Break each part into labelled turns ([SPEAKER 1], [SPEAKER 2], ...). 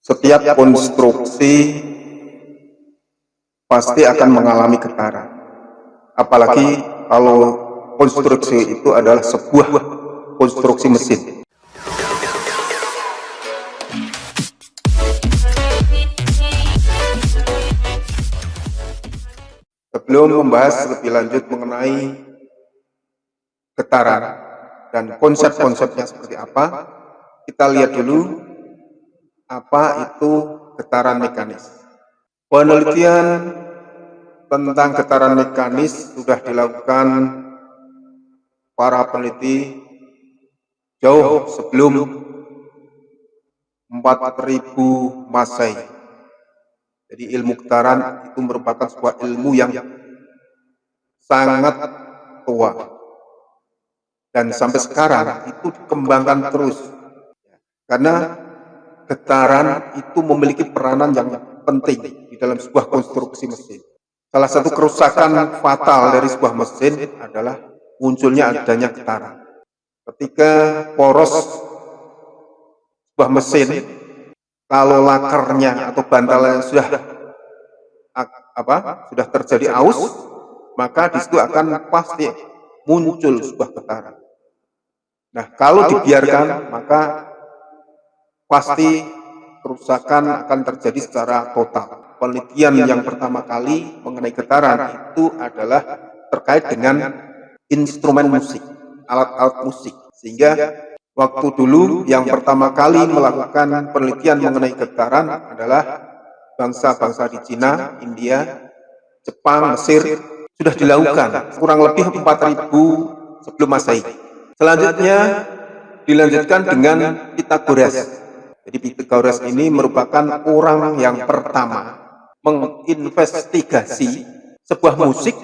[SPEAKER 1] Setiap konstruksi pasti akan mengalami getaran. Apalagi kalau konstruksi itu adalah sebuah konstruksi mesin. Sebelum membahas lebih lanjut mengenai getaran dan konsep-konsepnya seperti apa, kita lihat dulu apa itu getaran mekanis. Penelitian tentang getaran mekanis sudah dilakukan para peneliti jauh sebelum 4000 Masehi. Jadi ilmu getaran itu merupakan sebuah ilmu yang sangat tua dan sampai sekarang itu dikembangkan terus karena getaran itu memiliki peranan yang penting di dalam sebuah konstruksi mesin. Salah satu kerusakan fatal dari sebuah mesin adalah munculnya adanya getaran. Ketika poros sebuah mesin, kalau lakernya atau bantalnya sudah terjadi aus, maka di situ akan pasti muncul sebuah getaran. Nah, kalau dibiarkan, maka pasti kerusakan akan terjadi secara total. Penelitian yang pertama kali mengenai getaran itu adalah terkait dengan instrumen musik, alat-alat musik. Sehingga waktu dulu yang pertama kali melakukan penelitian mengenai getaran adalah bangsa-bangsa di Cina, India, Jepang, Mesir, sudah dilakukan kurang lebih 4000 sebelum Masehi. Selanjutnya dilanjutkan dengan Pythagoras. Jadi Pythagoras ini merupakan orang yang pertama menginvestigasi sebuah musik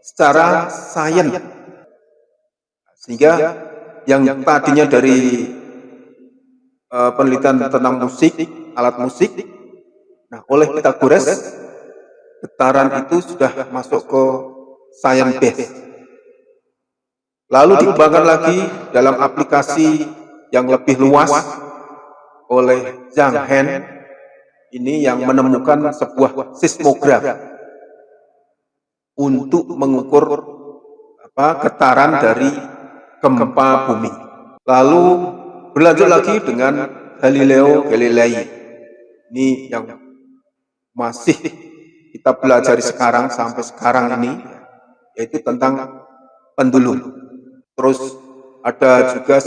[SPEAKER 1] secara sains. Sehingga yang tadinya dari penelitian tentang musik, alat musik, nah oleh Pythagoras getaran itu sudah masuk ke science base. Lalu dikembangkan lagi dalam aplikasi yang lebih luas oleh Zhang He ini yang menemukan sebuah seismograf untuk mengukur getaran dari gempa bumi. Lalu berlanjut lagi dengan Galileo Galilei. Ini yang masih kita pelajari sekarang sampai sekarang ini, yaitu tentang pendulum. Terus ada juga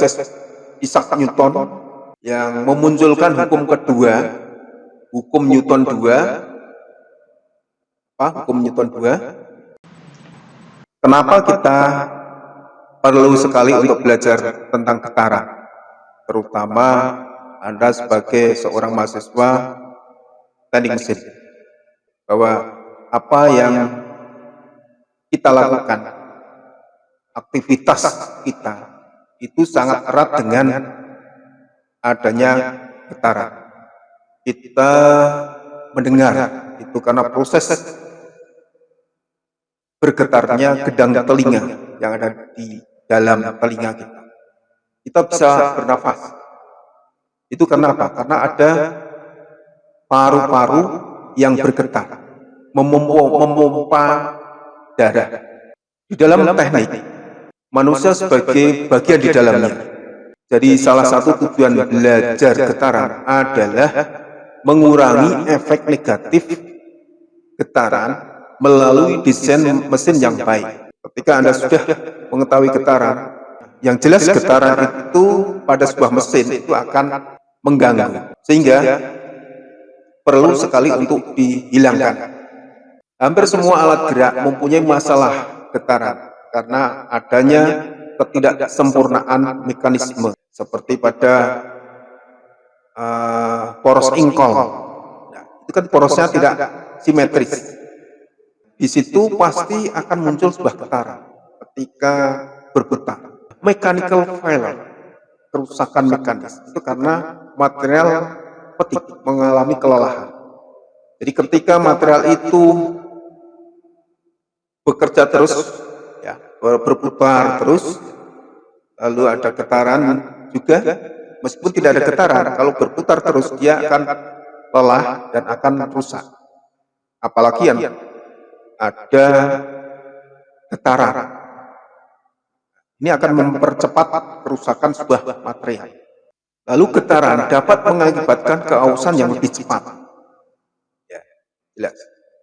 [SPEAKER 1] Isaac Newton yang memunculkan hukum kedua, hukum Newton 2. Hukum Newton 2? Kenapa kita perlu sekali untuk belajar tentang getaran? Terutama Anda sebagai seorang mahasiswa teknik mesin. Bahwa apa yang kita lakukan, aktivitas kita itu sangat erat dengan adanya getaran. Kita mendengar itu karena proses bergetarnya gedang telinga yang ada di dalam telinga kita. Kita bisa bernafas. Itu karena apa? Karena ada paru-paru yang bergetar, memompa darah. Di dalam teknik, manusia sebagai bagian di dalamnya. Jadi salah satu tujuan belajar getaran adalah mengurangi efek negatif getaran melalui desain mesin yang baik. Ketika Anda sudah mengetahui getaran, yang jelas getaran itu pada sebuah mesin itu akan mengganggu, sehingga perlu sekali untuk dihilangkan. Hampir semua alat gerak mempunyai masalah getaran karena adanya ketidaksempurnaan mekanisme, seperti pada poros ingkol. Nah, itu kan porosnya tidak simetris. Di situ pasti akan muncul sebuah getaran ketika berputar. Mechanical failure, kerusakan mekanis, itu karena material petik mengalami kelelahan. Jadi ketika material itu bekerja terus, berputar terus, lalu ada getaran juga meskipun tidak ada getaran, kalau berputar terus dia akan lelah dan akan rusak. Apalagi yang ada getaran. Ini akan mempercepat kerusakan sebuah material. Lalu getaran dapat mengakibatkan keausan yang lebih cepat. Ya, jelas.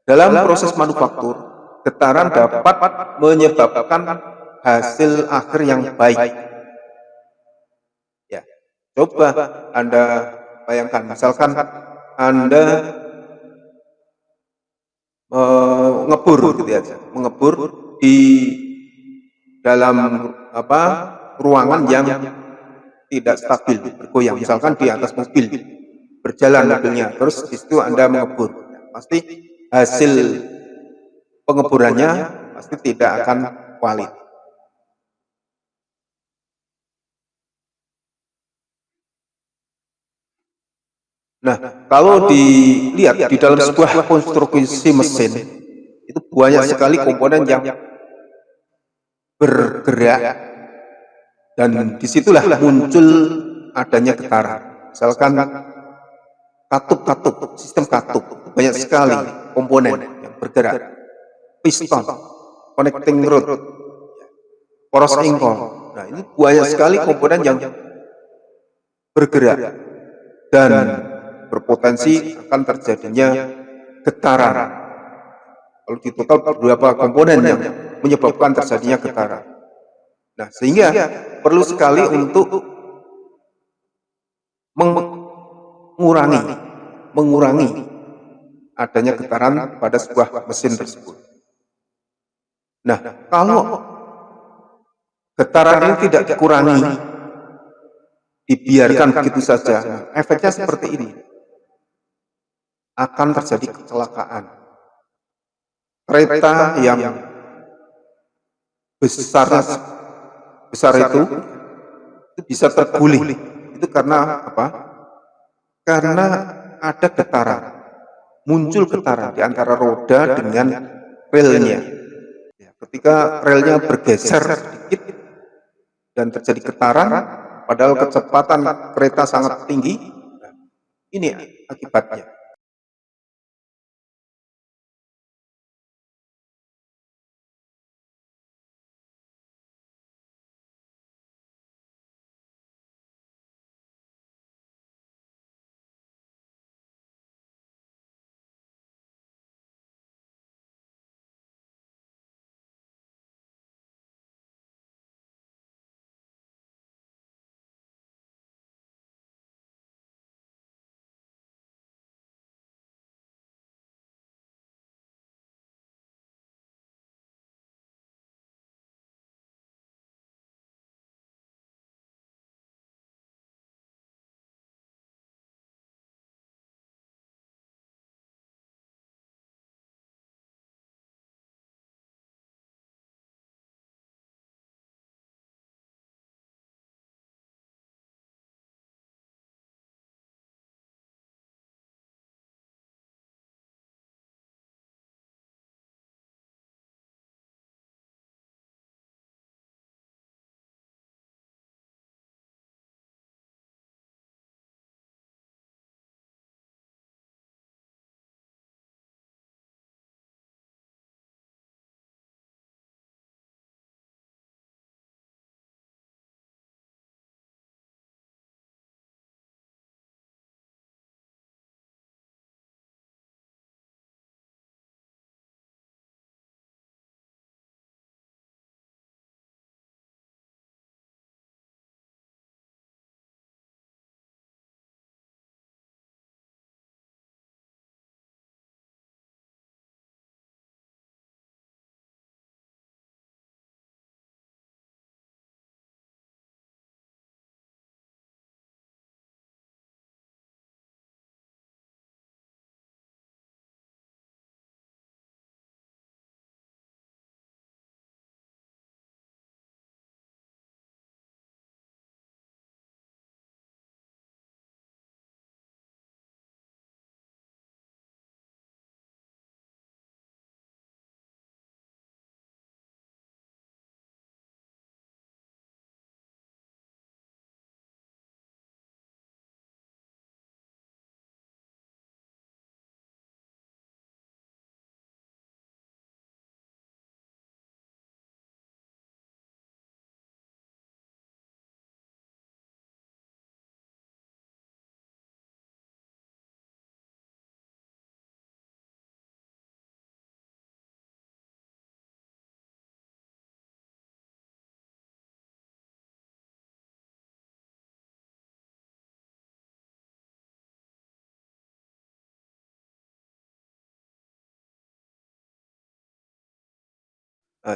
[SPEAKER 1] Dalam proses manufaktur, getaran dapat menyebabkan hasil akhir yang baik. Ya, coba Anda bayangkan, misalkan Anda mengebur gitu ya, mengebur di dalam ruangan yang tidak stabil, bergoyang, misalkan di atas mobil, berjalan mobilnya, terus di situ Anda mengebur, pasti hasil pengeburannya pasti tidak akan valid. Nah, kalau dilihat di dalam sebuah konstruksi mesin, itu banyak sekali komponen yang bergerak, dan disitulah muncul adanya getaran. Misalkan katup, sistem katup, banyak sekali komponen yang bergerak. Piston, connecting rod, poros ingkol. Nah, ini banyak sekali komponen yang bergerak dan berpotensi akan terjadinya getaran. Kalau di total beberapa komponen yang menyebabkan terjadinya getaran. Nah, sehingga perlu sekali untuk mengurangi adanya getaran pada sebuah mesin tersebut. Nah, kalau getaran ini tidak dikurangi, dibiarkan begitu saja, efeknya seperti ini. Akan terjadi kecelakaan. Kereta yang besar itu bisa terguling. Itu karena apa? Karena ada getaran. Muncul getaran di antara roda dengan relnya. Ketika relnya bergeser sedikit dan terjadi getaran, padahal kecepatan kereta sangat tinggi, ini akibatnya.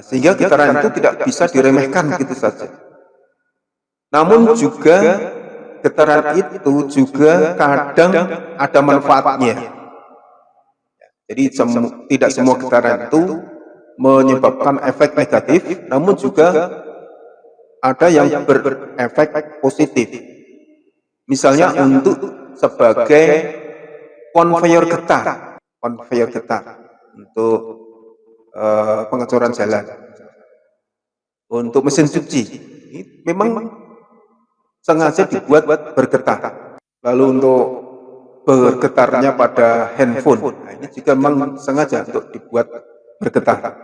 [SPEAKER 1] Sehingga getaran itu tidak bisa diremehkan gitu saja. Namun juga getaran itu juga kadang ada manfaatnya. Jadi tidak semua getaran itu menyebabkan efek negatif, namun juga ada yang berefek positif. Misalnya untuk sebagai konveyor getar untuk pengecoran jalan, untuk mesin cuci, memang sengaja dibuat bergetar. Lalu untuk bergetarnya pada handphone, nah ini juga memang sengaja untuk dibuat bergetar.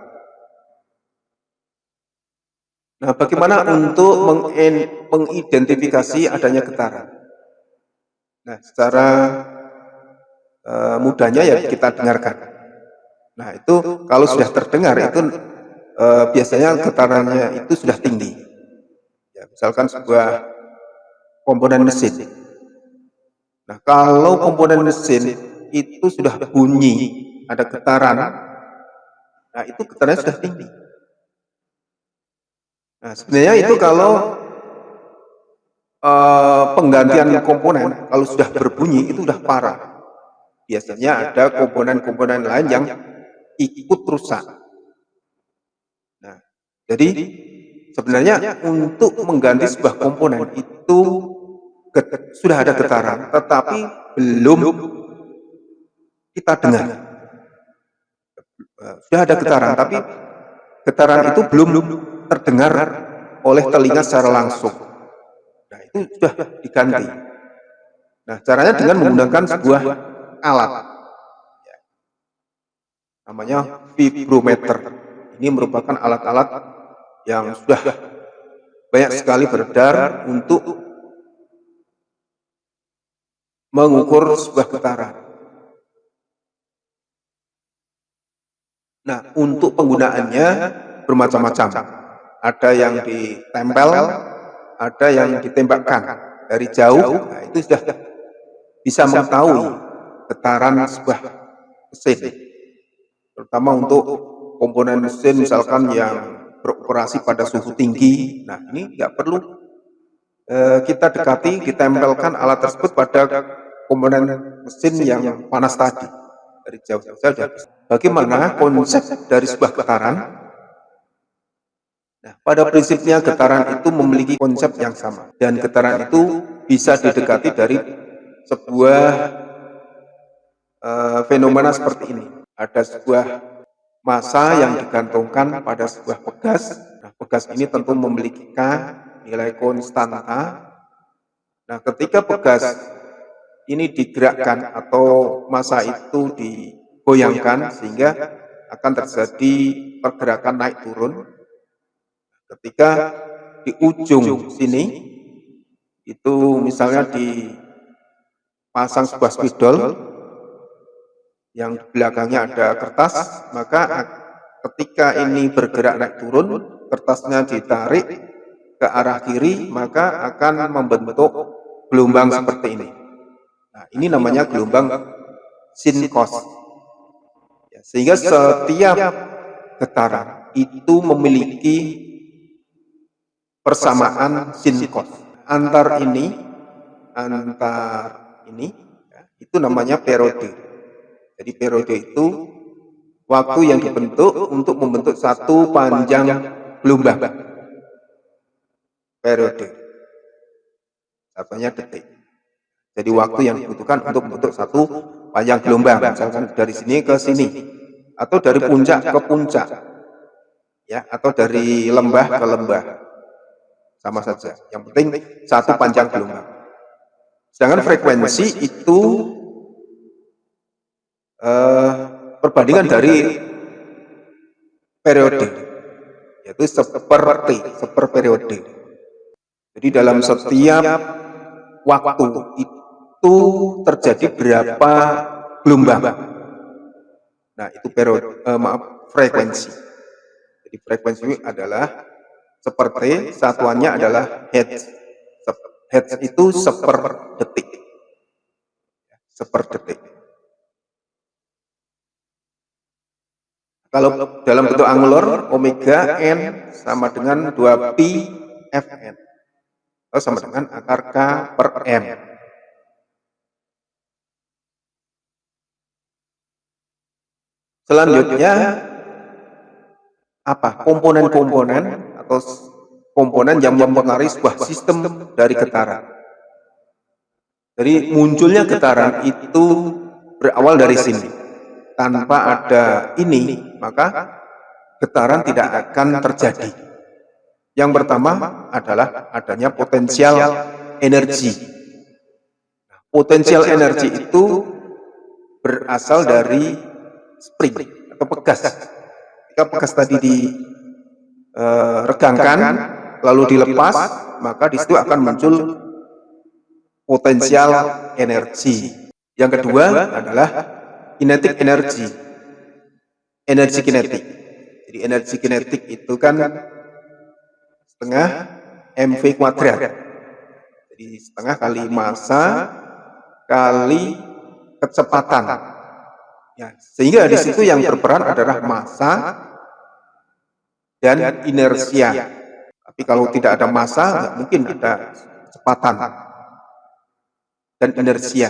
[SPEAKER 1] Nah, bagaimana untuk mengidentifikasi adanya getaran? Nah, secara mudahnya ya kita dengarkan. Nah, itu kalau sudah terdengar itu biasanya getarannya itu sudah tinggi. Ya, misalkan sebuah komponen mesin. Nah, kalau komponen mesin itu sudah bunyi, ada getaran, nah itu getarannya sudah tinggi. Nah, sebenarnya itu kalau penggantian komponen, kalau sudah berbunyi itu sudah parah. Biasanya ada komponen-komponen lain yang ikut rusak. Nah, jadi sebenarnya untuk mengganti sebuah komponen itu sudah ada getaran, tetapi belum kita dengar. Sudah ada getaran, tapi getaran itu belum terdengar oleh telinga secara langsung. Nah, itu sudah diganti. Nah, caranya dengan menggunakan sebuah alat. Namanya vibrometer. Ini merupakan alat-alat yang sudah banyak sekali beredar untuk mengukur sebuah getaran. Nah, untuk penggunaannya bermacam-macam. Ada yang ditempel, ada yang ditembakkan dari jauh. Nah, itu sudah bisa mengetahui getaran sebuah mesin. Terutama untuk komponen mesin misalkan yang beroperasi pada suhu tinggi. Nah, ini nggak perlu kita dekati, ditempelkan alat tersebut pada komponen mesin yang panas tadi. Dari jauh saja. Bagaimana konsep dari sebuah getaran? Nah, pada prinsipnya getaran itu memiliki konsep yang sama. Dan getaran itu bisa didekati dari sebuah fenomena seperti ini. Ada sebuah massa yang digantungkan pada sebuah pegas. Nah, pegas ini tentu memiliki K, nilai konstanta. Nah, ketika pegas ini digerakkan atau massa itu digoyangkan sehingga akan terjadi pergerakan naik turun. Ketika di ujung sini itu misalnya dipasang sebuah spidol yang di belakangnya ada kertas, maka ketika ini bergerak naik turun, kertasnya ditarik ke arah kiri, maka akan membentuk gelombang seperti ini. Nah, ini namanya gelombang sinkros. Sehingga setiap getaran itu memiliki persamaan sinkros. Antar ini itu namanya periode. Jadi periode itu waktu yang dibentuk untuk membentuk satu panjang gelombang. Periode. Satunya detik. Jadi waktu yang dibutuhkan untuk membentuk satu panjang gelombang. Misalkan dari sini ke sini, atau dari puncak ke puncak, ya, atau dari lembah ke lembah, sama saja. Yang penting satu panjang gelombang. Sedangkan frekuensi itu perbandingan dari periode, yaitu seper periode. Jadi dalam setiap waktu itu terjadi berapa gelombang. Nah, itu frekuensi. Jadi frekuensi adalah seperti satuannya adalah hertz. Hertz itu seper detik. Seper detik. Kalau dalam bentuk angular, omega n sama dengan 2pi Fn, atau sama dengan akar K per M. Selanjutnya, apa? Komponen-komponen atau komponen yang mempengaruhi sebuah sistem dari getaran. Jadi munculnya getaran itu berawal dari sini. Tanpa ada ini, maka getaran tidak akan terjadi. Yang pertama adalah adanya potensial energi. Potensial energi itu berasal dari spring atau pegas. Jika pegas tadi diregangkan, lalu dilepas, maka di situ akan muncul potensial energi. Yang kedua adalah kinetic energy, energi kinetik. Jadi energi kinetik itu kan setengah mv kuadrat. Jadi setengah kali massa kali kecepatan. Ya, sehingga di situ yang berperan adalah massa dan inersia. Tapi kalau tidak ada massa, nggak mungkin ada kecepatan dan inersia.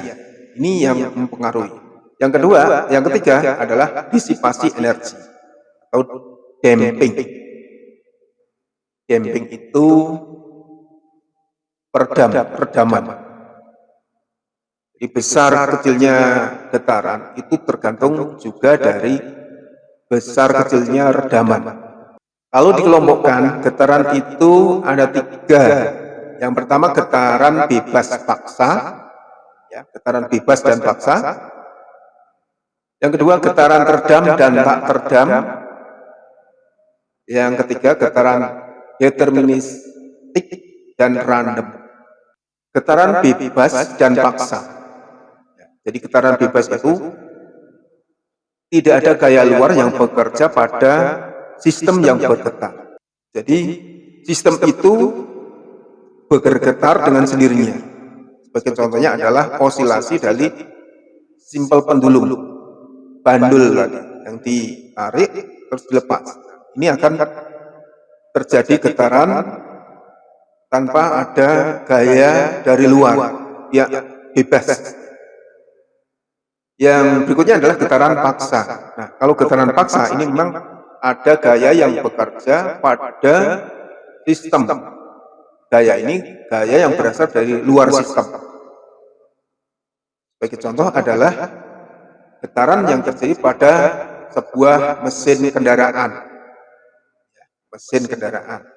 [SPEAKER 1] Ini yang mempengaruhi. Yang kedua, yang ketiga adalah disipasi energi atau damping. Damping itu peredaman. Jadi besar kecilnya getaran itu tergantung juga dari besar kecilnya redaman. Kalau dikelompokkan, getaran itu ada 3. Yang pertama getaran bebas paksa, ya, getaran bebas dan paksa. Yang kedua getaran teredam dan tak teredam. Yang ketiga getaran deterministik dan random. Getaran bebas dan paksa. Jadi getaran bebas itu tidak ada gaya luar yang bekerja pada sistem yang bergetar. Jadi sistem itu bergetar dengan sendirinya. Sebagai contohnya adalah osilasi dari simpel pendulum. Bandul tadi yang ditarik terus dilepas. Ini akan terjadi getaran tanpa ada gaya dari luar, ya bebas. Yang berikutnya adalah getaran paksa. Nah, kalau getaran paksa ini memang ada gaya yang bekerja pada sistem. Gaya ini gaya yang berasal dari luar sistem. Sebagai contoh adalah getaran yang terjadi pada sebuah mesin kendaraan. Mesin kendaraan.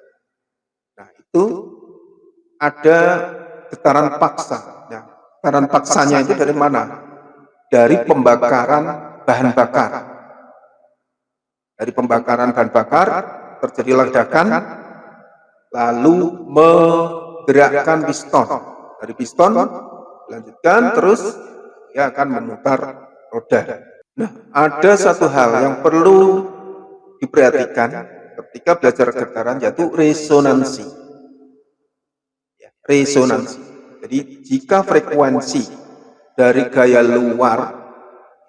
[SPEAKER 1] Nah, itu ada getaran paksa. Nah, getaran paksanya itu dari mana? Dari pembakaran bahan bakar. Dari pembakaran bahan bakar terjadi ledakan, lalu menggerakkan piston. Dari piston lanjutkan terus dia akan memutar roda. Nah, ada satu hal yang perlu diperhatikan ketika belajar getaran, yaitu resonansi. Resonansi. Jadi jika frekuensi dari gaya luar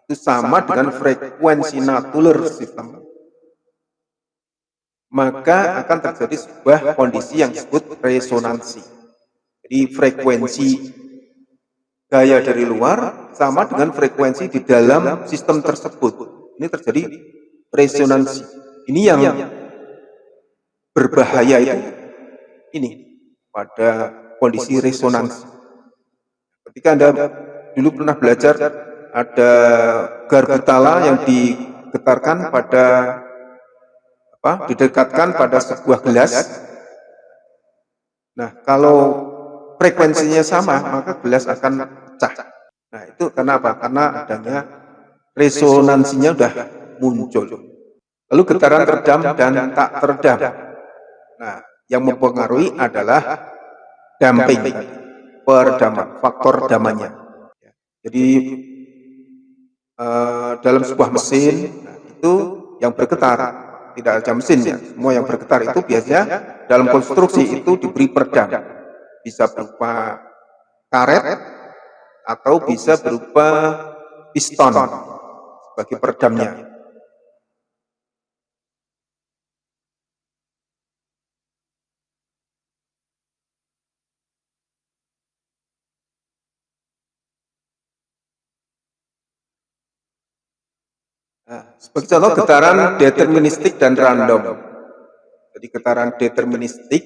[SPEAKER 1] itu sama dengan frekuensi natural system, maka akan terjadi sebuah kondisi yang disebut resonansi. Jadi frekuensi gaya dari luar sama dengan frekuensi di dalam sistem tersebut. Ini terjadi resonansi. Ini yang berbahaya itu ini pada kondisi resonansi. Ketika Anda dulu pernah belajar ada garbitala yang digetarkan pada didekatkan pada sebuah gelas. Nah, kalau frekuensinya sama, maka gelas akan pecah. Nah, itu kenapa? Karena adanya resonansinya sudah muncul. Lalu getaran teredam dan tak teredam. Nah, yang mempengaruhi adalah damping, peredaman, faktor redamannya. Jadi dalam sebuah mesin, nah, itu yang bergetar, tidak ada mesinnya, semua yang bergetar itu biasanya dalam konstruksi itu diberi peredam. Bisa berupa karet atau bisa berupa piston sebagai peredamnya. Nah, sebagai contoh getaran deterministik dan random. Jadi getaran deterministik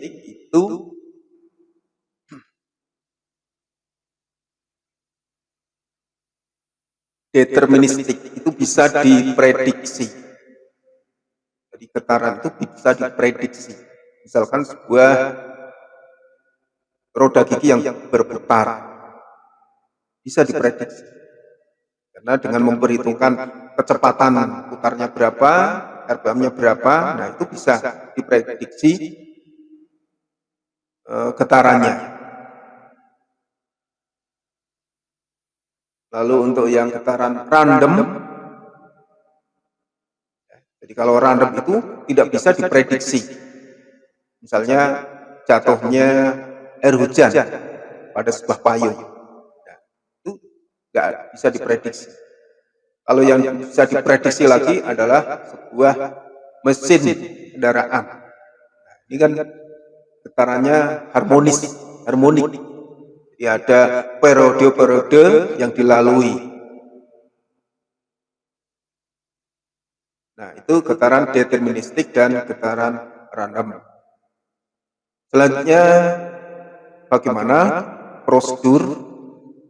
[SPEAKER 1] itu bisa diprediksi. Jadi getaran itu bisa diprediksi. Misalkan sebuah roda gigi yang berputar bisa diprediksi. Karena dengan memperhitungkan kecepatan putarnya berapa, RPM-nya berapa, nah itu bisa diprediksi getarannya. Lalu untuk yang getaran random, jadi kalau random itu tidak bisa diprediksi. Misalnya jatuhnya air hujan pada sebuah payung, nah, itu nggak bisa diprediksi. Kalau yang bisa diprediksi lagi adalah sebuah mesin kendaraan. Nah, ini kan getarannya harmonik. Jadi ada periode-periode yang dilalui. Nah, itu getaran deterministik dan getaran random. Selanjutnya, bagaimana prosedur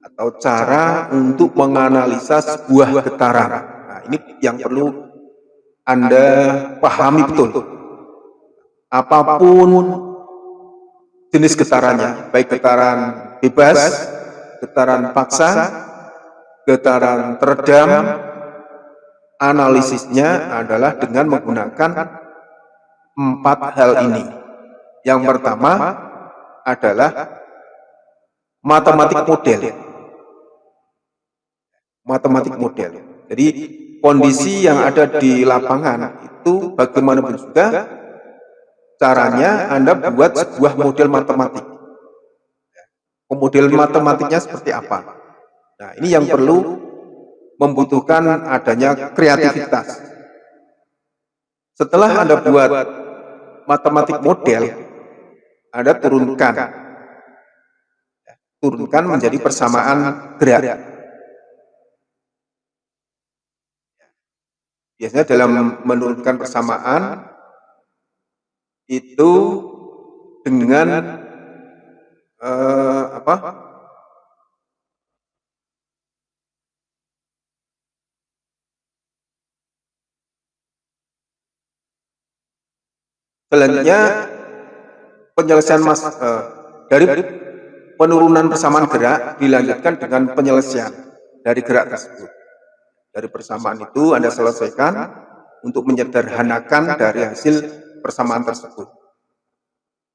[SPEAKER 1] atau cara untuk menganalisa sebuah getaran. Nah, ini yang perlu Anda pahami betul. Apapun jenis getarannya, baik getaran bebas, getaran paksa, getaran teredam, analisisnya adalah dengan menggunakan 4 hal ini. Yang pertama adalah matematik model. Jadi kondisi yang ada di lapangan itu bagaimanapun juga caranya Anda buat sebuah model matematik. Model matematiknya seperti apa? Nah, ini yang perlu membutuhkan adanya kreativitas. Setelah Anda buat matematik model, Anda turunkan menjadi persamaan gerak. Biasanya dalam menurunkan persamaan itu dengan selanjutnya penyelesaian dari penurunan persamaan gerak dilanjutkan dengan penyelesaian dari gerak tersebut. Dari persamaan itu Anda selesaikan untuk menyederhanakan dari hasil persamaan tersebut.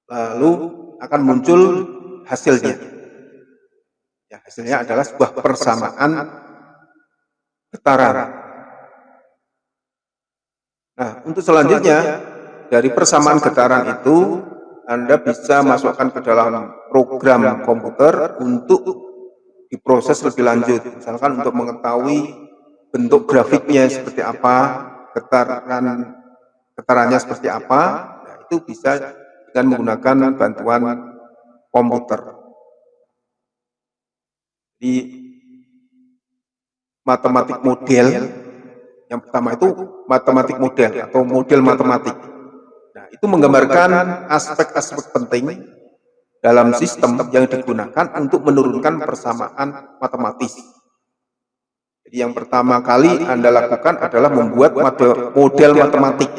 [SPEAKER 1] Lalu akan muncul hasilnya. Ya, hasilnya adalah sebuah persamaan getaran. Nah, untuk selanjutnya dari persamaan getaran itu Anda bisa masukkan ke dalam program komputer untuk diproses lebih lanjut. Misalkan untuk mengetahui bentuk grafiknya seperti apa, getarannya seperti apa, nah, itu bisa dengan menggunakan bantuan komputer. Di matematik model, yang pertama itu matematik model atau model matematik. Nah, itu menggambarkan aspek-aspek penting dalam sistem yang digunakan untuk menurunkan persamaan matematis. Jadi yang pertama kali Anda lakukan adalah membuat model matematik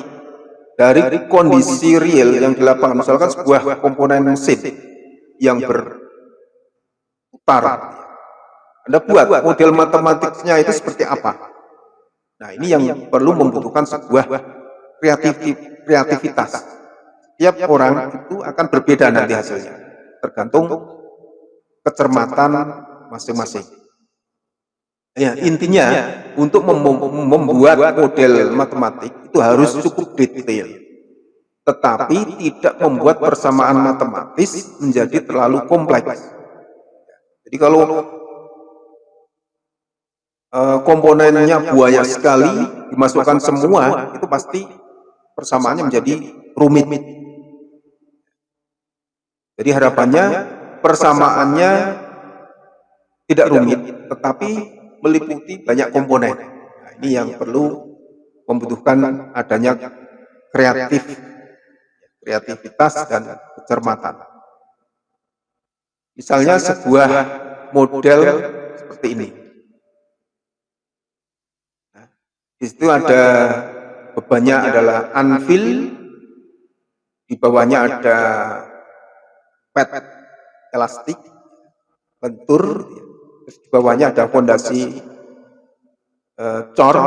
[SPEAKER 1] dari kondisi real yang di lapangan. Misalkan sebuah komponen mesin yang berputar. Anda buat model matematiknya itu seperti apa. Nah, ini yang perlu membutuhkan sebuah kreativitas. Tiap orang itu akan berbeda nanti hasilnya, tergantung kecermatan masing-masing. Ya, intinya untuk membuat model matematik itu harus cukup detail, tetapi tidak membuat persamaan matematis menjadi terlalu kompleks. Jadi kalau komponennya buaya sekali dimasukkan semua, itu pasti persamaannya menjadi rumit. Jadi harapannya persamaannya tidak rumit, tetapi meliputi banyak komponen. Nah, ini yang perlu membutuhkan adanya kreativitas dan kecermatan. Misalnya sebuah model seperti ini. Di situ ada bebannya adalah anvil, di bawahnya ada pet elastik, lentur, terus di bawahnya ada fondasi cor,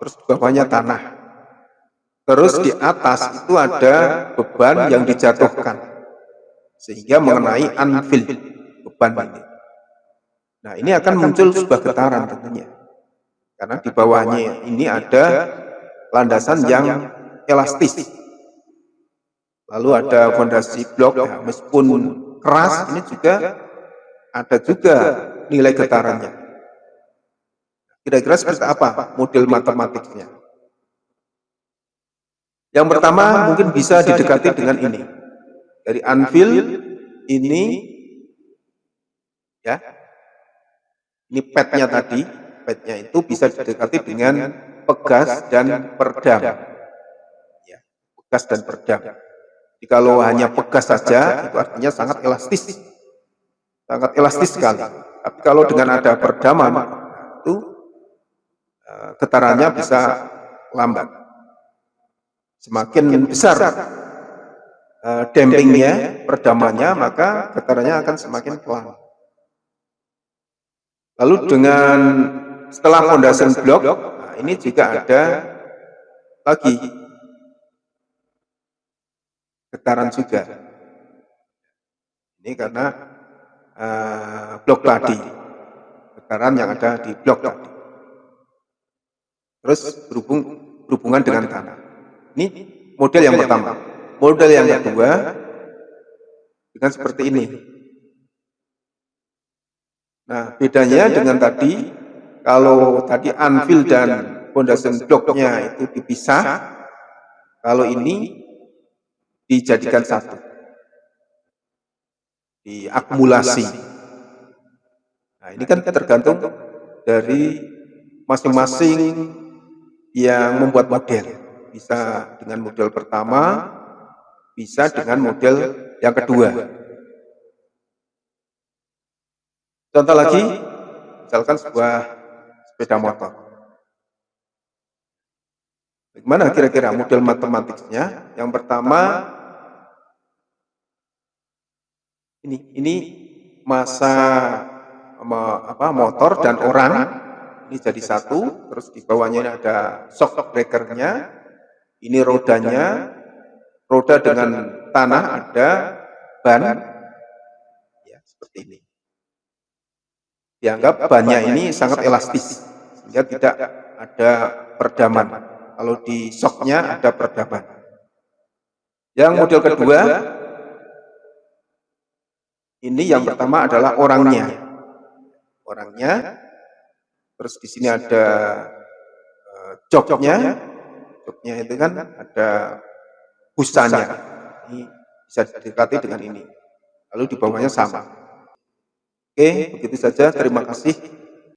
[SPEAKER 1] terus di bawahnya tanah. Terus di atas itu ada beban yang dijatuhkan, sehingga mengenai anvil beban ini. Nah, ini akan muncul sebuah getaran tentunya, karena di bawahnya ini ada landasan yang elastis. Lalu ada fondasi blok, ya, meskipun keras, ini juga ada nilai getarannya. Kira-kira seperti apa model matematiknya? Yang pertama mungkin bisa didekati dengan ini. Dari anvil ini, ya, ini petnya tadi, petnya itu bisa didekati dengan pegas dan perdam. Ya, pegas dan perdam. Jadi kalau hanya pegas saja, itu artinya sangat elastis sekali. Tapi kalau dengan ada perdaman, itu getarannya bisa lambat. Semakin besar dampingnya, perdamannya, maka getarannya akan semakin pelan. Lalu dengan setelah foundation block, nah ini juga ada lagi getaran juga. Ini karena blok tadi, getaran yang ada di blok tadi. Terus berhubungan dengan tanah. Ini model yang pertama. Model yang kedua dengan seperti ini. Nah, bedanya dengan tadi, kalau tadi anvil dan foundation blocknya itu dipisah, kalau ini dijadikan satu, diakumulasi. Nah, ini kan tergantung dari masing-masing yang membuat model. Bisa dengan model pertama, bisa dengan model yang kedua. Contoh lagi, misalkan sebuah sepeda motor. Bagaimana kira-kira model matematiknya? Yang pertama, ini massa motor dan orang, ini jadi satu, terus di bawahnya ini ada shock breaker-nya, ini rodanya, roda dengan tanah ada ban, ya seperti ini. Dianggap bannya ini sangat elastis, sehingga tidak ada perdaman. Kalau di shocknya ada perdaman. Yang model kedua, ini yang pertama adalah orangnya. Orangnya, terus di sini ada joknya. Joknya itu kan ada busanya. Ini bisa didekati dengan ini. Lalu di bawahnya sama. Oke, begitu saja. Terima kasih.